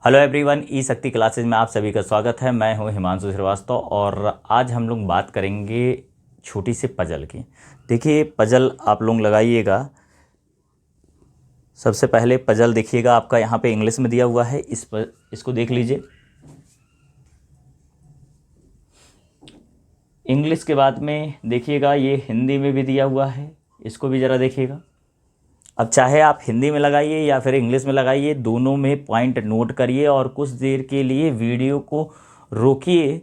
Hello everyone, ई शक्ति classes में आप सभी का स्वागत है। मैं हूं हिमांशु श्रीवास्तव और आज हम लोग बात करेंगे छोटी सी पजल की। देखिए, पजल आप लोग लगाइएगा। सबसे पहले पजल देखिएगा, आपका यहाँ पे इंग्लिश में दिया हुआ है। इसको देख लीजिए। इंग्लिश के बाद में देखिएगा ये हिंदी में भी दिया हुआ है, इसको भी ज़रा देखिएगा। अब चाहे आप हिंदी में लगाइए या फिर इंग्लिश में लगाइए, दोनों में पॉइंट नोट करिए और कुछ देर के लिए वीडियो को रोकिए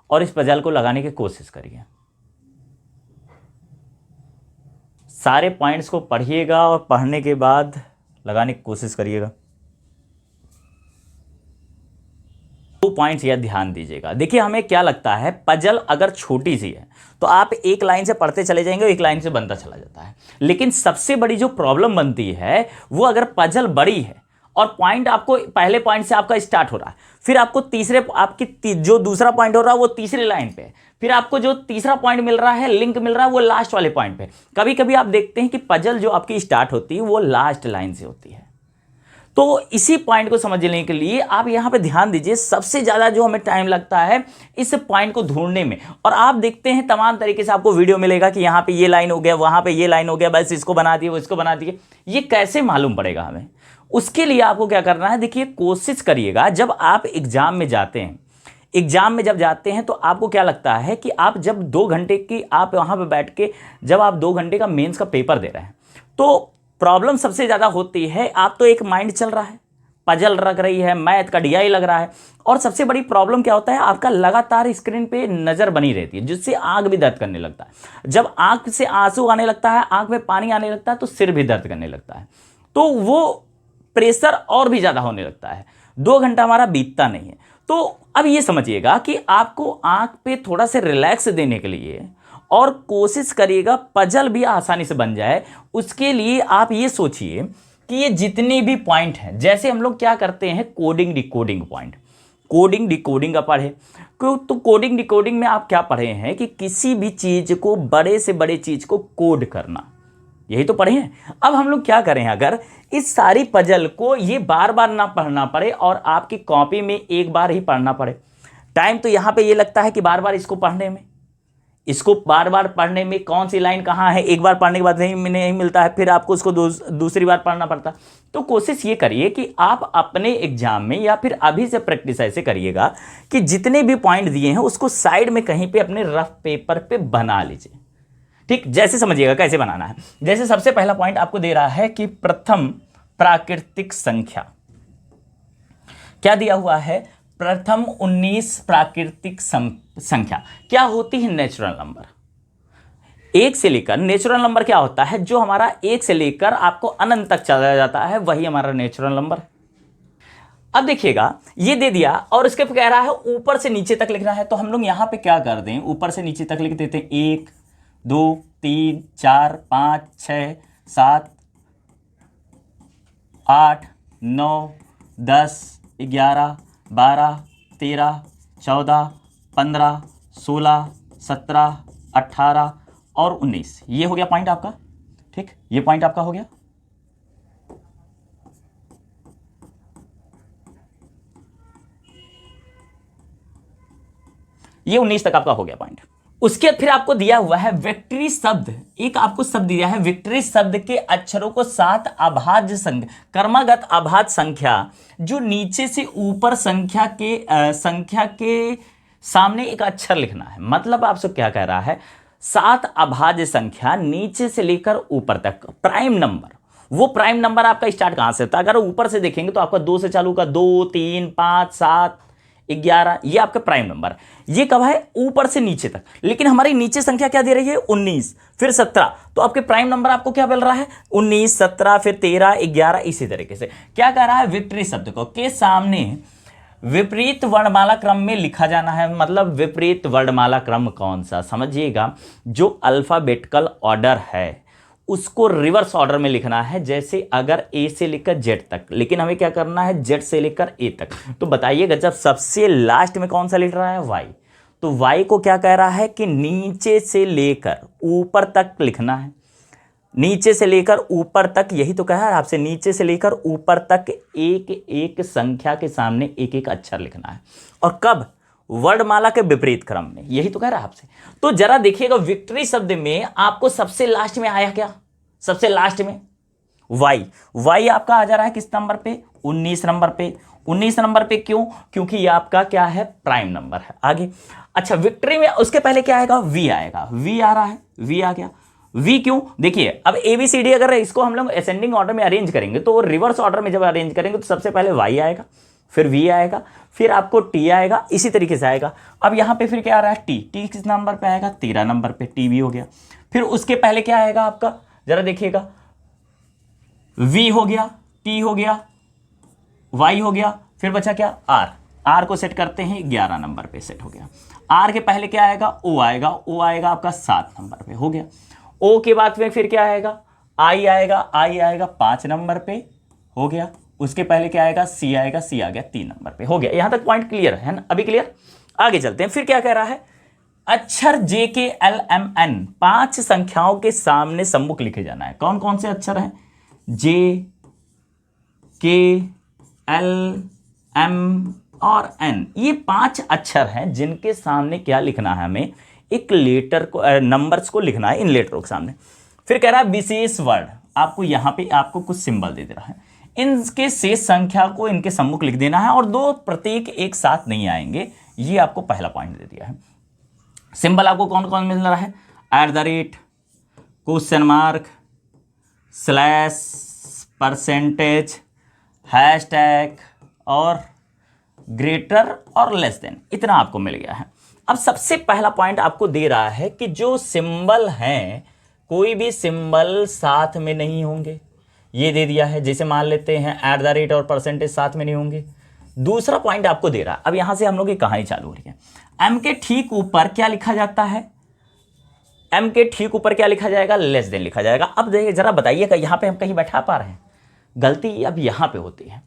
और इस पजल को लगाने की कोशिश करिए। सारे पॉइंट्स को पढ़िएगा और पढ़ने के बाद लगाने की कोशिश करिएगा। 2 पॉइंट्स यह ध्यान दीजिएगा। देखिए, हमें क्या लगता है, पजल अगर छोटी सी है तो आप एक लाइन से पढ़ते चले जाएंगे, एक लाइन से बनता चला जाता है। लेकिन सबसे बड़ी जो प्रॉब्लम बनती है वो अगर पजल बड़ी है और पॉइंट आपको पहले पॉइंट से आपका स्टार्ट हो रहा है, फिर आपको जो दूसरा पॉइंट हो रहा है वो तीसरी लाइन पे, फिर आपको जो तीसरा पॉइंट मिल रहा है, लिंक मिल रहा है, वो लास्ट वाले पॉइंट पे। कभी कभी आप देखते हैं कि पजल जो आपकी स्टार्ट होती है वो लास्ट लाइन से होती है। तो इसी पॉइंट को समझने के लिए आप यहां पे ध्यान दीजिए। सबसे ज़्यादा जो हमें टाइम लगता है इस पॉइंट को ढूंढने में, और आप देखते हैं तमाम तरीके से आपको वीडियो मिलेगा कि यहां पे ये लाइन हो गया, वहां पे ये लाइन हो गया, बस इसको बना दिए, वो इसको बना दिए। ये कैसे मालूम पड़ेगा हमें? उसके लिए आपको क्या करना है, देखिए, कोशिश करिएगा। जब आप एग्जाम में जाते हैं, एग्जाम में जब जाते हैं तो आपको क्या लगता है कि आप जब 2 घंटे की आप वहां पर बैठ के जब आप 2 घंटे का मेंस का पेपर दे रहे हैं तो प्रॉब्लम सबसे ज़्यादा होती है, आप तो एक माइंड चल रहा है, पजल लग रही है, मैथ का डीआई लग रहा है, और सबसे बड़ी प्रॉब्लम क्या होता है, आपका लगातार स्क्रीन पे नज़र बनी रहती है, जिससे आंख भी दर्द करने लगता है। जब आंख से आंसू आने लगता है, आंख में पानी आने लगता है, तो सिर भी दर्द करने लगता है, तो वो प्रेशर और भी ज़्यादा होने लगता है। 2 घंटा हमारा बीतता नहीं है। तो अब ये समझिएगा कि आपको आंख पे थोड़ा से रिलैक्स देने के लिए और कोशिश करिएगा पजल भी आसानी से बन जाए। उसके लिए आप ये सोचिए कि ये जितने भी पॉइंट हैं, जैसे हम लोग क्या करते हैं, coding decoding point, coding decoding का पढ़े। तो कोडिंग डिकोडिंग में आप क्या पढ़े हैं कि किसी भी चीज़ को, बड़े से बड़े चीज़ को कोड करना, यही तो पढ़े हैं। अब हम लोग क्या करें, अगर इस सारी पजल को ये बार बार ना पढ़ना पड़े और आपकी कॉपी में एक बार ही पढ़ना पड़े। टाइम तो यहाँ पे ये लगता है कि बार बार इसको पढ़ने में, इसको बार बार पढ़ने में कौन सी लाइन कहाँ है, एक बार पढ़ने के बाद नहीं मिलता है, फिर आपको उसको दूसरी बार पढ़ना पड़ता। तो कोशिश ये करिए कि आप अपने एग्जाम में या फिर अभी से प्रैक्टिस ऐसे करिएगा कि जितने भी पॉइंट दिए हैं उसको साइड में कहीं पे अपने रफ पेपर पे बना लीजिए। ठीक, जैसे समझिएगा कैसे बनाना है। जैसे सबसे पहला पॉइंट आपको दे रहा है कि प्रथम प्राकृतिक संख्या, क्या दिया हुआ है, प्रथम 19 प्राकृतिक संख्या क्या होती है, नेचुरल नंबर। 1 से लेकर, नेचुरल नंबर क्या होता है, जो हमारा 1 से लेकर आपको अनंत तक चला जाता है, वही हमारा नेचुरल नंबर। अब देखिएगा, ये दे दिया और इसके कह रहा है ऊपर से नीचे तक लिखना है। तो हम लोग यहां पे क्या कर दें, ऊपर से नीचे तक लिख देते हैं। 1 2 3 4 5 6 7 8 9 10 11 12 13 14 15 16 17 18 और 19। ये हो गया पॉइंट आपका। ठीक, ये पॉइंट आपका हो गया। ये 19 तक आपका हो गया पॉइंट। उसके फिर आपको दिया हुआ है विक्ट्री शब्द, एक आपको शब्द दिया है, विक्ट्री शब्द के अक्षरों को 7 अभाज्य संख्या, क्रमागत अभाज्य संख्या, जो नीचे से ऊपर संख्या के सामने एक अक्षर लिखना है। मतलब आपसे क्या कह रहा है, 7 अभाज्य संख्या नीचे से लेकर ऊपर तक, प्राइम नंबर। वो प्राइम नंबर आपका स्टार्ट कहां से होता है, अगर ऊपर से देखेंगे तो आपका 2 से चालू का, 2 3 5 7 11, ये आपका प्राइम नंबर। ये कब है, ऊपर से नीचे तक। लेकिन हमारी नीचे संख्या क्या दे रही है, 19 फिर 17, तो आपके प्राइम नंबर आपको क्या मिल रहा है, 19 17 फिर 13 11। इसी तरीके से क्या कह रहा है, विक्ट्री शब्द को के सामने विपरीत वर्णमाला क्रम में लिखा जाना है। मतलब विपरीत वर्णमाला क्रम कौन सा, समझिएगा, जो अल्फाबेटिकल ऑर्डर है उसको रिवर्स ऑर्डर में लिखना है। जैसे अगर ए से लेकर जेड तक, लेकिन हमें क्या करना है, जेड से लेकर ए तक। तो बताइएगा, जब सबसे लास्ट में कौन सा लिख रहा है, वाई, तो वाई को क्या कह रहा है कि नीचे से लेकर ऊपर तक लिखना है। नीचे से लेकर ऊपर तक, यही तो कहा है आपसे, नीचे से लेकर ऊपर तक एक एक संख्या के सामने एक एक अक्षर लिखना है। और कब? वर्णमाला के विपरीत क्रम में, यही तो कह रहा है आपसे। तो जरा देखिएगा, विक्ट्री शब्द में आपको सबसे लास्ट में आया क्या? सबसे लास्ट में वाई। वाई आपका आ जा रहा है किस नंबर पे? 19 नंबर पे। 19 नंबर पे क्यों? क्योंकि ये आपका क्या है? प्राइम नंबर है। आगे, अच्छा विक्ट्री में उसके पहले क्या आएगा? वी आएगा। वी आ रहा है, वी आ गया। वी क्यों? देखिए अब ABCD अगर इसको हम लोग असेंडिंग ऑर्डर में अरेंज करेंगे, तो रिवर्स ऑर्डर में जब अरेंज करेंगे तो सबसे पहले वाई आएगा, फिर वी आएगा, फिर आपको टी आएगा, इसी तरीके से आएगा। अब यहां पे फिर क्या आ रहा है? टी। टी किस नंबर पे आएगा? 13 नंबर पे, टी भी हो गया। फिर उसके पहले क्या आएगा आपका? जरा देखिएगा, वी हो गया, टी हो गया, वाई हो गया, फिर बचा क्या? आर। आर को सेट करते हैं, 11 नंबर पे सेट हो गया। आर के पहले क्या आएगा? ओ आएगा। ओ आएगा आपका 7 नंबर पे, हो गया। ओ के बाद में फिर क्या आएगा? आई आएगा। आई आएगा 5 नंबर पे, हो गया। उसके पहले क्या आएगा? सी आएगा। सी आ गया 3 नंबर पे, हो गया। यहां तक पॉइंट क्लियर है ना? अभी क्लियर? आगे चलते हैं। फिर क्या कह रहा है? अक्षर JKLMN 5 संख्याओं के सामने सम्मुख लिखे जाना है। कौन कौन से अक्षर हैं? JKLM और N, ये 5 अक्षर हैं जिनके सामने क्या लिखना है? हमें एक लेटर को, नंबर्स को लिखना है इन लेटरों के सामने। फिर कह रहा है विशेष वर्ड, आपको यहां पे आपको कुछ सिंबल दे दे रहा है, इनके शेष संख्या को इनके सम्मुख लिख देना है, और 2 प्रतीक एक साथ नहीं आएंगे। ये आपको पहला पॉइंट दे दिया है। सिंबल आपको कौन कौन मिल रहा है? @ Question mark, slash, percentage, hashtag और ग्रेटर और लेस देन, इतना आपको मिल गया है। अब सबसे पहला पॉइंट आपको दे रहा है कि जो सिंबल हैं, कोई भी सिंबल साथ में नहीं होंगे, ये दे दिया है। जैसे मान लेते हैं @ और परसेंटेज साथ में नहीं होंगे। दूसरा पॉइंट आपको दे रहा है, अब यहां से हम लोग की कहानी चालू हो रही है। एम के ठीक ऊपर क्या लिखा जाता है? एम के ठीक ऊपर क्या लिखा जाएगा? लेस देन लिखा जाएगा। अब देखिए जरा बताइएगा, यहां पे हम कहीं बैठा पा रहे हैं? गलती अब यहां पे होती है।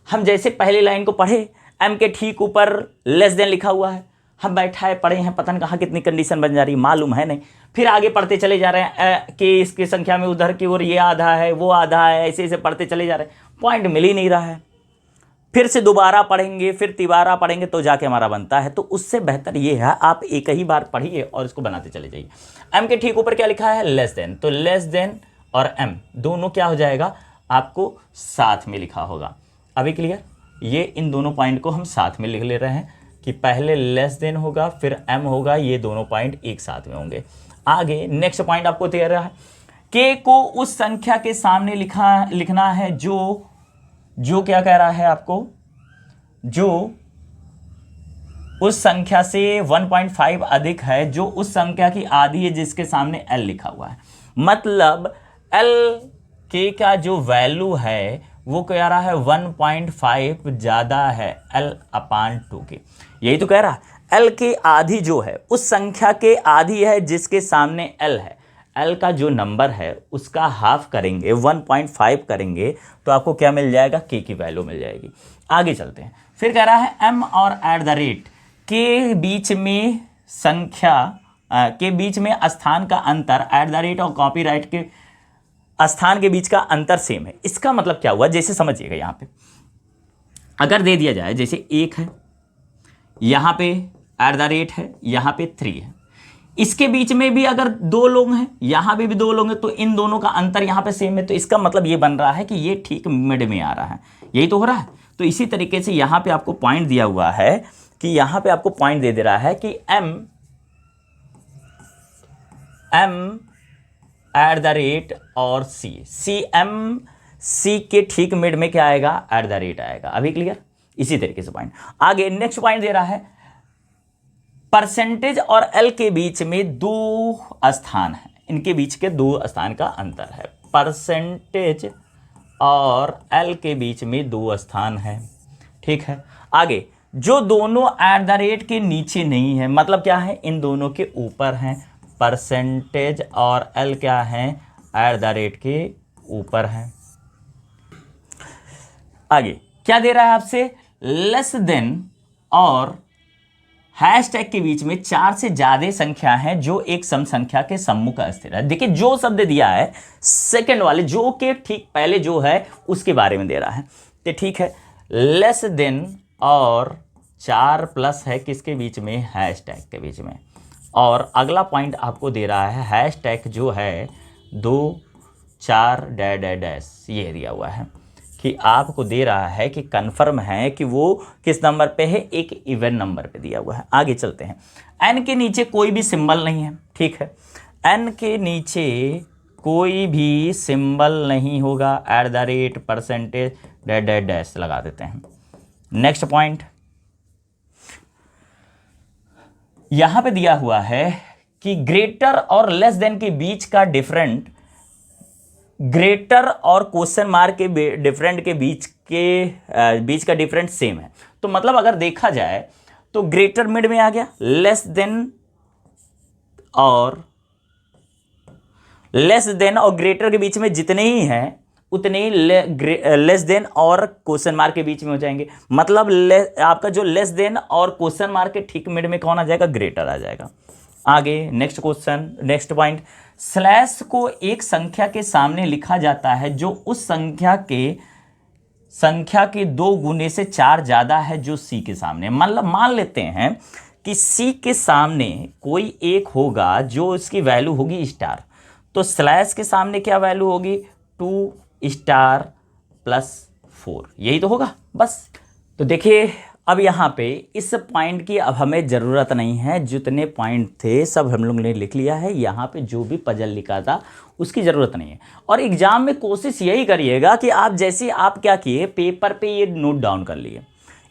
हम जैसे पहली लाइन को पढ़े, एम के ठीक ऊपर लेस देन लिखा हुआ है, हम बैठा है पढ़े हैं, पता नहीं कहाँ कितनी कंडीशन बन जा रही, मालूम है नहीं। फिर आगे पढ़ते चले जा रहे हैं कि इसकी संख्या में उधर की ओर ये आधा है, वो आधा है, ऐसे ऐसे पढ़ते चले जा रहे हैं, पॉइंट मिल ही नहीं रहा है। फिर से दोबारा पढ़ेंगे, फिर तिबारा पढ़ेंगे तो जाके हमारा बनता है। तो उससे बेहतर ये है आप एक ही बार पढ़िए और इसको बनाते चले जाइए। एम के ठीक ऊपर क्या लिखा है? Less than. तो लेस देन और एम दोनों क्या हो जाएगा? आपको साथ में लिखा होगा। अभी क्लियर? ये इन दोनों पॉइंट को हम साथ में लिख ले रहे हैं कि पहले लेस देन होगा, फिर एम होगा, ये दोनों पॉइंट एक साथ में होंगे। आगे नेक्स्ट पॉइंट आपको दे रहा है, के को उस संख्या के सामने लिखना है जो क्या कह रहा है आपको? जो उस संख्या से 1.5 अधिक है, जो उस संख्या की आधी है जिसके सामने L लिखा हुआ है। मतलब L के का जो वैल्यू है वो कह रहा है 1.5 ज़्यादा है L/2 के। यही तो कह रहा है। L की आधी जो है उस संख्या के आधी है जिसके सामने L है। L का जो नंबर है उसका हाफ करेंगे, 1.5 करेंगे, तो आपको क्या मिल जाएगा? K की वैल्यू मिल जाएगी। आगे चलते हैं। फिर कह रहा है M और @ के बीच में संख्या के बीच में स्थान का अंतर, @ और कॉपीराइट के स्थान के बीच का अंतर सेम है। इसका मतलब क्या हुआ? जैसे समझिएगा, यहां पे अगर दे दिया जाए, जैसे 1 है, यहां पे @ है, यहां पे 3 है, इसके बीच में भी अगर 2 लोग हैं, यहां पे भी 2 लोग हैं, तो इन दोनों का अंतर यहां पे सेम है। तो इसका मतलब ये बन रहा है कि ये ठीक मिड में आ रहा है। यही तो हो रहा है। तो इसी तरीके से यहां पे आपको पॉइंट दिया हुआ है कि यहां पे आपको पॉइंट दे रहा है कि M @ और C के ठीक मिड में क्या आएगा? @ आएगा। अभी क्लियर? इसी तरीके से पॉइंट। आगे नेक्स्ट पॉइंट दे रहा है, परसेंटेज और L के बीच में 2 स्थान है, इनके बीच के 2 स्थान का अंतर है। परसेंटेज और L के बीच में 2 स्थान है, ठीक है। आगे जो दोनों @ के नीचे नहीं है, मतलब क्या है? इन दोनों के ऊपर हैं। परसेंटेज और L क्या है? @ के ऊपर है। आगे क्या दे रहा है आपसे? लेस देन और हैश टैग के बीच में 4 से ज्यादा संख्या है जो एक सम संख्या के सम्मुख स्थिर है। देखिए जो शब्द दिया है सेकंड वाले जो के ठीक पहले जो है उसके बारे में दे रहा है, तो ठीक है, लेस देन और 4 प्लस है किसके बीच में, हैश टैग के बीच में। और अगला पॉइंट आपको दे रहा है हैश टैग जो है 2 4 डैश ये दिया हुआ है कि आपको दे रहा है कि कंफर्म है कि वो किस नंबर पे है, एक इवन नंबर पे दिया हुआ है। आगे चलते हैं। एन के नीचे कोई भी सिंबल नहीं है, ठीक है, एन के नीचे कोई भी सिंबल नहीं होगा, @ डैश लगा देते हैं। नेक्स्ट पॉइंट यहां पे दिया हुआ है कि ग्रेटर और लेस देन के बीच का डिफरेंट, ग्रेटर और क्वेश्चन मार्क के डिफरेंट के बीच का डिफरेंट सेम है। तो मतलब अगर देखा जाए तो ग्रेटर मिड में आ गया, लेस देन और ग्रेटर के बीच में जितने ही हैं उतने ही लेस देन और क्वेश्चन मार्क के बीच में हो जाएंगे। मतलब आपका जो लेस देन और क्वेश्चन मार्क के ठीक मिड में कौन आ जाएगा, ग्रेटर आ जाएगा। आगे next question, next point, slash को एक संख्या के सामने लिखा जाता है जो उस संख्या के 2 गुने से 4 ज्यादा है जो सी के सामने। मतलब मान लेते हैं कि सी के सामने कोई एक होगा जो इसकी वैल्यू होगी स्टार, तो स्लैश के सामने क्या वैल्यू होगी, 2 स्टार प्लस 4, यही तो होगा बस। तो देखिए अब यहाँ पे इस पॉइंट की अब हमें ज़रूरत नहीं है, जितने पॉइंट थे सब हम लोग ने लिख लिया है। यहाँ पे जो भी पजल लिखा था उसकी ज़रूरत नहीं है। और एग्जाम में कोशिश यही करिएगा कि आप जैसे आप क्या किए, पेपर पे ये नोट डाउन कर लिए,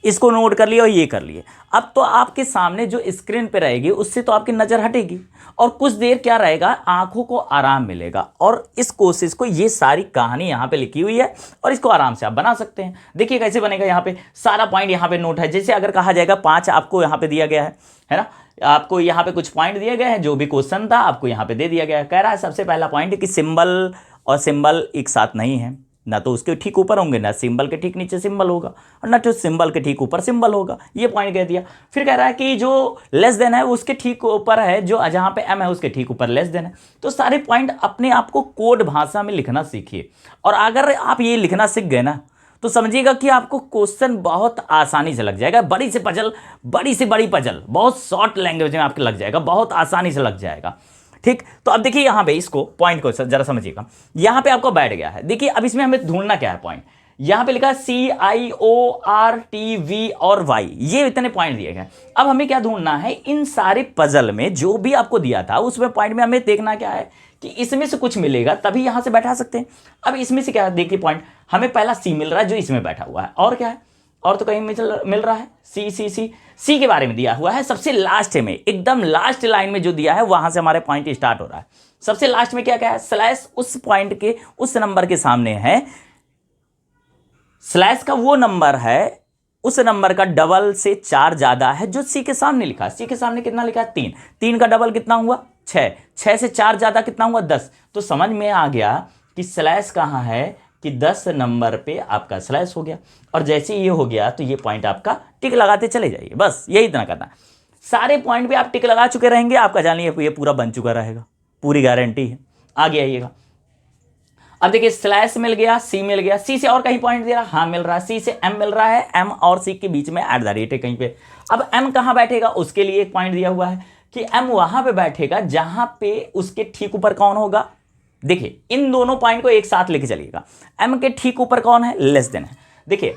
इसको नोट कर लिए और ये कर लिए। अब तो आपके सामने जो स्क्रीन पे रहेगी उससे तो आपकी नज़र हटेगी और कुछ देर क्या रहेगा, आंखों को आराम मिलेगा। और इस कोशिश को, ये सारी कहानी यहाँ पे लिखी हुई है और इसको आराम से आप बना सकते हैं। देखिए कैसे बनेगा, यहाँ पे सारा पॉइंट यहाँ पे नोट है। जैसे अगर कहा जाएगा 5 आपको यहाँ पे दिया गया है ना, आपको यहाँ पे कुछ पॉइंट दिए गए हैं, जो भी क्वेश्चन था आपको यहाँ पे दे दिया गया है। कह रहा है सबसे पहला पॉइंट कि सिंबल और सिंबल एक साथ नहीं है, ना तो उसके ठीक ऊपर होंगे, ना सिंबल के ठीक नीचे सिंबल होगा और ना तो सिंबल के ठीक ऊपर सिंबल होगा। ये पॉइंट कह दिया। फिर कह रहा है कि जो लेस देन है उसके ठीक ऊपर है, जो जहां पे एम है उसके ठीक ऊपर लेस देन है। तो सारे पॉइंट अपने आप को कोड भाषा में लिखना सीखिए। और अगर आप ये लिखना सीख गए ना तो समझिएगा कि आपको क्वेश्चन बहुत आसानी से लग जाएगा। बड़ी से बड़ी पजल बहुत शॉर्ट लैंग्वेज में आपके लग जाएगा, बहुत आसानी से लग जाएगा। ठीक, तो अब देखिए यहाँ पे इसको पॉइंट को जरा समझिएगा। यहाँ पे आपको बैठ गया है, देखिए अब इसमें हमें ढूंढना क्या है पॉइंट। यहाँ पे लिखा है CIORTV और Y, ये इतने पॉइंट दिए गए। अब हमें क्या ढूंढना है, इन सारे पजल में जो भी आपको दिया था उसमें पॉइंट में हमें देखना क्या है कि इसमें से कुछ मिलेगा तभी यहां से बैठा सकते हैं। अब इसमें से क्या देखिए पॉइंट, हमें पहला C मिल रहा है जो इसमें बैठा हुआ है, और क्या है, और तो कहीं मिल रहा है सी के बारे में दिया हुआ है। सबसे लास्ट में, एकदम लास्ट लाइन में जो दिया है वहां से हमारे पॉइंट स्टार्ट हो रहा है। सबसे लास्ट में क्या क्या है, स्लैश उस पॉइंट के उस नंबर के सामने है, स्लैश का वो नंबर है उस नंबर का डबल से 4 ज्यादा है जो सी के सामने लिखा है। सी के सामने कितना लिखा है, 3, 3 का डबल कितना हुआ 6, 6 से 4 ज्यादा कितना हुआ 10। तो समझ में आ गया कि स्लैश कहां है कि 10 नंबर पे आपका स्लैश हो गया। और जैसे ये हो गया तो ये पॉइंट आपका टिक लगाते चले जाइए, बस यही इतना करना। सारे पॉइंट पे आप टिक लगा चुके रहेंगे, आपका जानिए ये पूरा बन चुका रहेगा, पूरी गारंटी है। आगे आइएगा। अब देखिए स्लैश मिल गया, सी मिल गया, सी से और कहीं पॉइंट दे रहा, हाँ मिल रहा है, सी से एम मिल रहा है, एम और सी के बीच में @ है कहीं पे। अब एम कहां बैठेगा उसके लिए एक पॉइंट दिया हुआ है कि एम वहां पे बैठेगा जहां पे उसके ठीक ऊपर कौन होगा। देखिए इन दोनों पॉइंट को एक साथ लेके चलिएगा। एम के ठीक ऊपर कौन है, लेस देन है। देखिए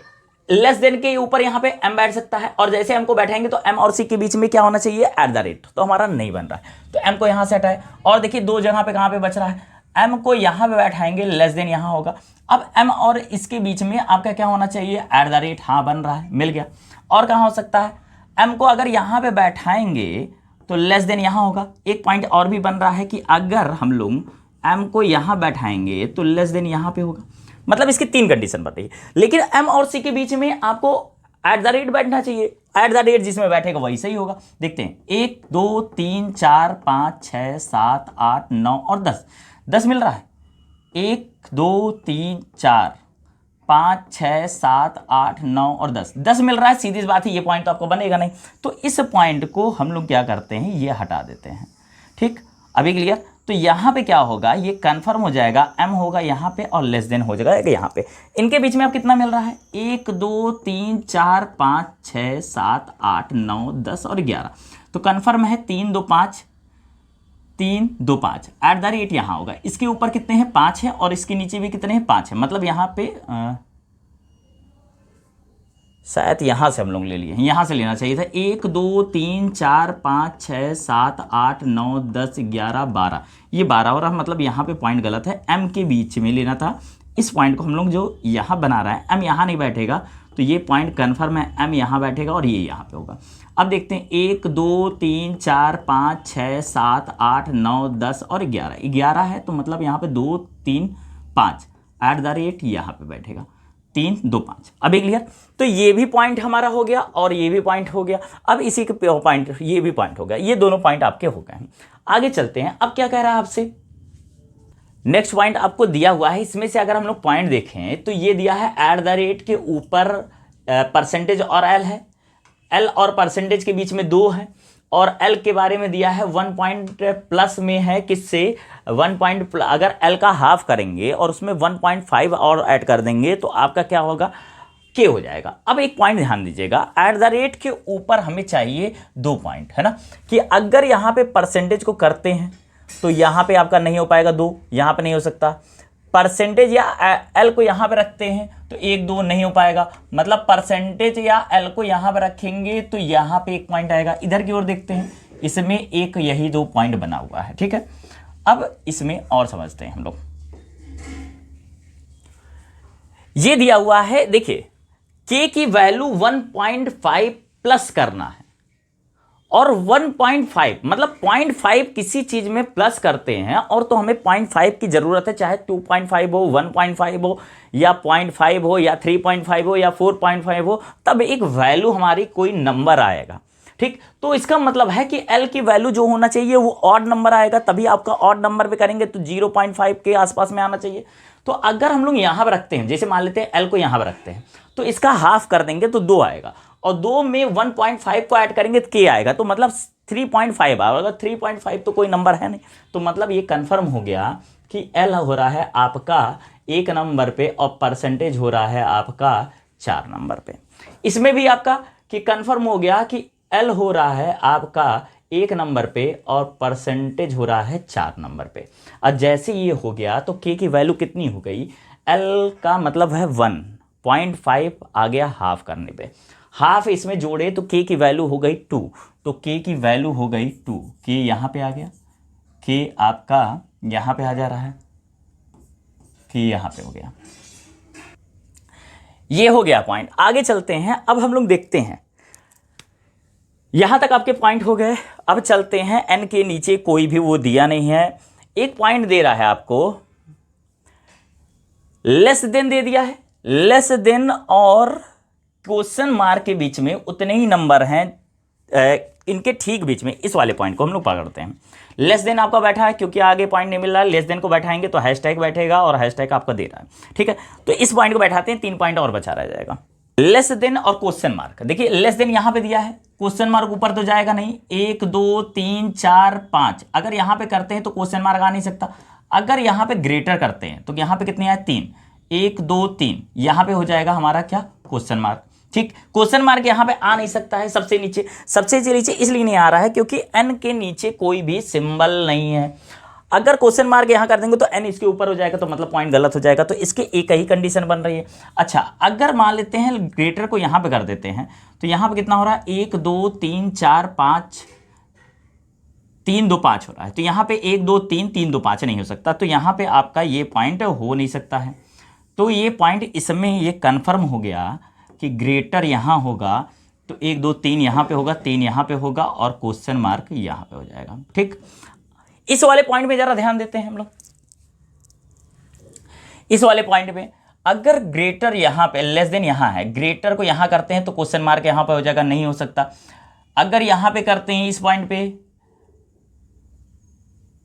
लेस देन के ऊपर यहां पे एम बैठ सकता है, और जैसे एम को बैठाएंगे तो एम और सी के बीच में क्या होना चाहिए, @ तो हमारा नहीं बन रहा है, तो एम को यहां से हटाए। और देखिए दो जगह पे कहां पे बच रहा है, एम को यहां पे बैठाएंगे, लेस देन यहां होगा। अब एम और इसके बीच में आपका क्या होना चाहिए, @ हाँ बन रहा है, मिल गया। और कहां हो सकता है, एम को अगर यहां पे बैठाएंगे तो लेस देन यहां होगा। एक पॉइंट और भी बन रहा है कि अगर हम लोग एम को यहां बैठाएंगे तो लेस देन यहां पे होगा। मतलब इसकी 3 कंडीशन बताइए, लेकिन एम और सी के बीच में आपको @ बैठना चाहिए, @ जिसमें बैठेगा वही सही होगा। देखते हैं 1 2 3 4 5 6 7 8 9 और 10 मिल रहा है। 1 2 3 4 5 6 7 8 9 और 10, 10 मिल रहा है, सीधी सी बात है ये पॉइंट तो आपको बनेगा नहीं, तो इस पॉइंट को हम लोग क्या करते हैं, ये हटा देते हैं। ठीक, अभी क्लियर। तो यहाँ पे क्या होगा, ये कंफर्म हो जाएगा, m होगा यहाँ पे और लेस देन हो जाएगा यहाँ पे। इनके बीच में अब कितना मिल रहा है, 1 2 3 4 5 6 7 8 9 10 और 11, तो कंफर्म है 3 2 5 3 2 5 @ यहाँ होगा। इसके ऊपर कितने हैं, 5 है, और इसके नीचे भी कितने हैं, 5 है, मतलब यहाँ पे शायद यहाँ से हम लोग ले लिए, यहाँ से लेना चाहिए था। 1 2 3 4 5 6 7 8 9 10 11 12, ये 12 हो रहा है, मतलब यहाँ पे पॉइंट गलत है, m के बीच में लेना था। इस पॉइंट को हम लोग जो यहाँ बना रहा है, m यहाँ नहीं बैठेगा, तो ये पॉइंट कन्फर्म है, m यहाँ बैठेगा और ये यहाँ पे होगा। अब देखते हैं 1 2 3 4 5 6 7 8 9 10 और 11, 11 है, तो मतलब यहाँ पे 2 3 5 @ यहाँ पे बैठेगा, 3 2 5। अभी क्लियर। तो ये भी पॉइंट हमारा हो गया और ये भी पॉइंट हो गया। अब इसी के पॉइंट, ये भी पॉइंट हो गया, ये दोनों पॉइंट आपके हो गए। आगे चलते हैं। अब क्या कह रहा है आपसे, नेक्स्ट पॉइंट आपको दिया हुआ है, इसमें से अगर हम लोग पॉइंट देखें तो ये दिया है @ के ऊपर परसेंटेज और एल है, एल और परसेंटेज के बीच में 2 है, और एल के बारे में दिया है 1 पॉइंट प्लस में है, किससे 1 पॉइंट, अगर एल का हाफ करेंगे और उसमें 1.5 और ऐड कर देंगे तो आपका क्या होगा, के हो जाएगा। अब एक पॉइंट ध्यान दीजिएगा, @ के ऊपर हमें चाहिए 2 पॉइंट, है ना, कि अगर यहाँ पे परसेंटेज को करते हैं तो यहाँ पे आपका नहीं हो पाएगा, 2 यहाँ पे नहीं हो सकता, परसेंटेज या एल को यहाँ पे रखते हैं तो 1 2 नहीं हो पाएगा, मतलब परसेंटेज या एल को यहाँ पे रखेंगे तो यहाँ पे एक पॉइंट आएगा। इधर की ओर देखते हैं, इसमें एक यही 2 पॉइंट बना हुआ है, ठीक है। अब इसमें और समझते हैं हम लोग, ये दिया हुआ है, देखिए के की वैल्यू 1.5 प्लस करना है, और 1.5 मतलब 0.5 किसी चीज में प्लस करते हैं और तो हमें 0.5 की जरूरत है, चाहे 2.5 हो, 1.5 हो, या 0.5 हो, या 3.5 हो, या 4.5 हो, तब एक वैल्यू हमारी कोई नंबर आएगा। ठीक, तो इसका मतलब है कि एल की वैल्यू जो होना चाहिए वो ऑड नंबर आएगा, तभी आपका ऑड नंबर पे करेंगे तो 0.5 के आसपास में आना चाहिए। तो अगर हम लोग यहां पर रखते हैं, जैसे मान लेते हैं एल को यहां पर रखते हैं, तो इसका हाफ कर देंगे तो 2 आएगा, और 2 में 1.5 को ऐड करेंगे तो के आएगा, तो मतलब 3.5 आएगा। अगर 3.5 तो कोई नंबर है नहीं, तो मतलब ये कंफर्म हो गया कि एल हो रहा है आपका 1 नंबर पे और परसेंटेज हो रहा है आपका 4 नंबर पे। इसमें भी आपका कि कंफर्म हो गया कि एल हो रहा है आपका 1 नंबर पे और परसेंटेज हो रहा है 4 नंबर पे। और जैसे ये हो गया तो के की वैल्यू कितनी हो गई, एल का मतलब है 1.5 आ गया हाफ करने पे, हाफ इसमें जोड़े तो के की वैल्यू हो गई 2, तो के की वैल्यू हो गई 2, के यहाँ पे आ गया, के आपका यहाँ पे आ जा रहा है, के यहाँ पे हो गया, ये हो गया पॉइंट। आगे चलते हैं, अब हम लोग देखते हैं, यहां तक आपके पॉइंट हो गए। अब चलते हैं, एन के नीचे कोई भी वो दिया नहीं है, एक पॉइंट दे रहा है आपको, लेस देन दे दिया है, लेस देन और क्वेश्चन मार्क के बीच में उतने ही नंबर हैं, इनके ठीक बीच में इस वाले पॉइंट को हम लोग पकड़ते हैं। लेस देन आपका बैठा है क्योंकि आगे पॉइंट नहीं मिल रहा है, लेस देन को बैठाएंगे तो हैशटैग बैठेगा और हैशटैग आपका दे रहा है, ठीक है। तो इस पॉइंट को बैठाते हैं, 3 पॉइंट और बचा रह जाएगा। लेस देन और क्वेश्चन मार्क, देखिए लेस देन यहां पे दिया है, क्वेश्चन मार्क ऊपर तो जाएगा नहीं, 1 2 3 4 5, अगर यहां पे करते हैं तो क्वेश्चन मार्क आ नहीं सकता। अगर यहां पे ग्रेटर करते हैं तो यहां पे कितने आए, 3, 1 2 3, यहां पे हो जाएगा हमारा क्या, क्वेश्चन मार्क। ठीक, क्वेश्चन मार्क यहां पे आ नहीं सकता है, सबसे नीचे, सबसे नीचे इसलिए नहीं आ रहा है क्योंकि एन के नीचे कोई भी सिंबल नहीं है। अगर क्वेश्चन मार्क यहां कर देंगे तो एन इसके ऊपर हो जाएगा, तो मतलब पॉइंट गलत हो जाएगा, तो इसके एक ही कंडीशन बन रही है। अच्छा, अगर मान लेते हैं ग्रेटर को यहां पे कर देते हैं तो यहां पे कितना हो रहा है, 1 2 3 4 5, 3 2 5 हो रहा है, तो यहां पे 1 2 3 3 2 5 नहीं हो सकता, तो यहां पे आपका ये पॉइंट हो नहीं सकता है। तो ये पॉइंट इसमें ये कंफर्म हो गया कि ग्रेटर यहां होगा, तो 1 2 3 यहां पे होगा, 3 यहां पे होगा और क्वेश्चन मार्क यहां पे हो जाएगा। ठीक, इस वाले पॉइंट में जरा ध्यान देते हैं हम लोग, इस वाले पॉइंट में अगर ग्रेटर यहां पे, लेस देन यहां है, ग्रेटर को यहां करते हैं तो क्वेश्चन मार्क यहां पे हो जाएगा, नहीं हो सकता। अगर यहां पे करते हैं इस पॉइंट पे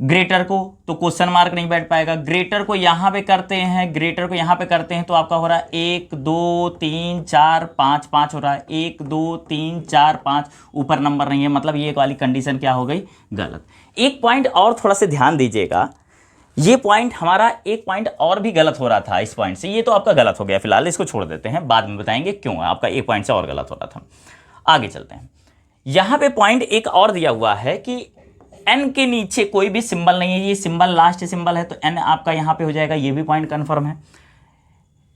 ग्रेटर को तो क्वेश्चन मार्क नहीं बैठ पाएगा, ग्रेटर को यहाँ पे करते हैं, ग्रेटर को यहाँ पे करते हैं तो आपका हो रहा है 1 2 3 4 5 5 हो रहा है, 1 2 3 4 5, ऊपर नंबर नहीं है, मतलब ये वाली कंडीशन क्या हो गई, गलत। एक पॉइंट और थोड़ा सा ध्यान दीजिएगा, ये पॉइंट हमारा एक पॉइंट और भी गलत हो रहा था इस पॉइंट से, ये तो आपका गलत हो गया, फिलहाल इसको छोड़ देते हैं, बाद में बताएंगे क्यों आपका एक पॉइंट से और गलत हो रहा था। आगे चलते हैं, यहाँ पे पॉइंट एक और दिया हुआ है कि एन के नीचे कोई भी सिंबल नहीं है, ये सिंबल लास्ट सिंबल है तो एन आपका यहाँ पे हो जाएगा, ये भी पॉइंट कन्फर्म है।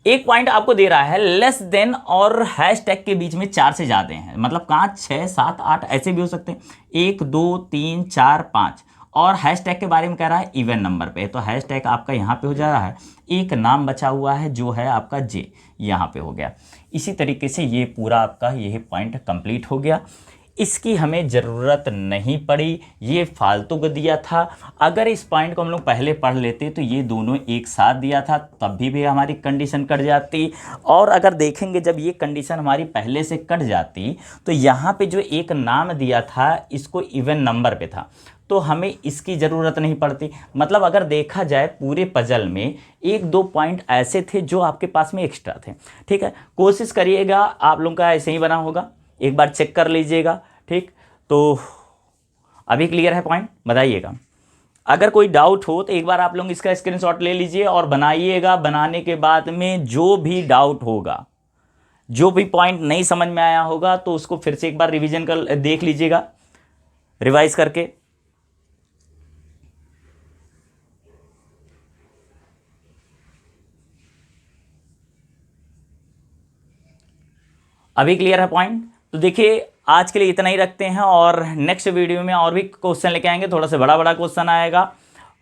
एक पॉइंट आपको दे रहा है लेस देन और हैश टैग के बीच में 4 से ज़्यादा हैं, मतलब 5 6 7 8 ऐसे भी हो सकते हैं, 1 2 3 4 5, और हैश टैग के बारे में कह रहा है इवन नंबर पे, तो हैश टैग आपका यहाँ पे हो जा रहा है, एक नाम बचा हुआ है जो है आपका जे, यहाँ पे हो गया। इसी तरीके से ये पूरा आपका यही पॉइंट कंप्लीट हो गया, इसकी हमें ज़रूरत नहीं पड़ी, ये फालतू को दिया था। अगर इस पॉइंट को हम लोग पहले पढ़ लेते तो ये दोनों एक साथ दिया था, तब भी हमारी कंडीशन कट जाती, और अगर देखेंगे जब ये कंडीशन हमारी पहले से कट जाती तो यहाँ पे जो एक नाम दिया था इसको इवन नंबर पे था, तो हमें इसकी ज़रूरत नहीं पड़ती। मतलब अगर देखा जाए पूरे पजल में 1-2 पॉइंट ऐसे थे जो आपके पास में एक्स्ट्रा थे, ठीक है। कोशिश करिएगा आप लोगों का ऐसे ही बना होगा, एक बार चेक कर लीजिएगा, ठीक। तो अभी क्लियर है पॉइंट, बताइएगा। अगर कोई डाउट हो तो एक बार आप लोग इसका स्क्रीनशॉट ले लीजिए और बनाइएगा, बनाने के बाद में जो भी डाउट होगा, जो भी पॉइंट नहीं समझ में आया होगा तो उसको फिर से एक बार रिवीजन कर देख लीजिएगा, रिवाइज करके। अभी क्लियर है पॉइंट। तो देखिए आज के लिए इतना ही रखते हैं, और नेक्स्ट वीडियो में और भी क्वेश्चन लेके आएंगे, थोड़ा सा बड़ा बड़ा क्वेश्चन आएगा,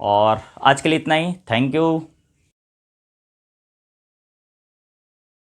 और आज के लिए इतना ही। Thank you.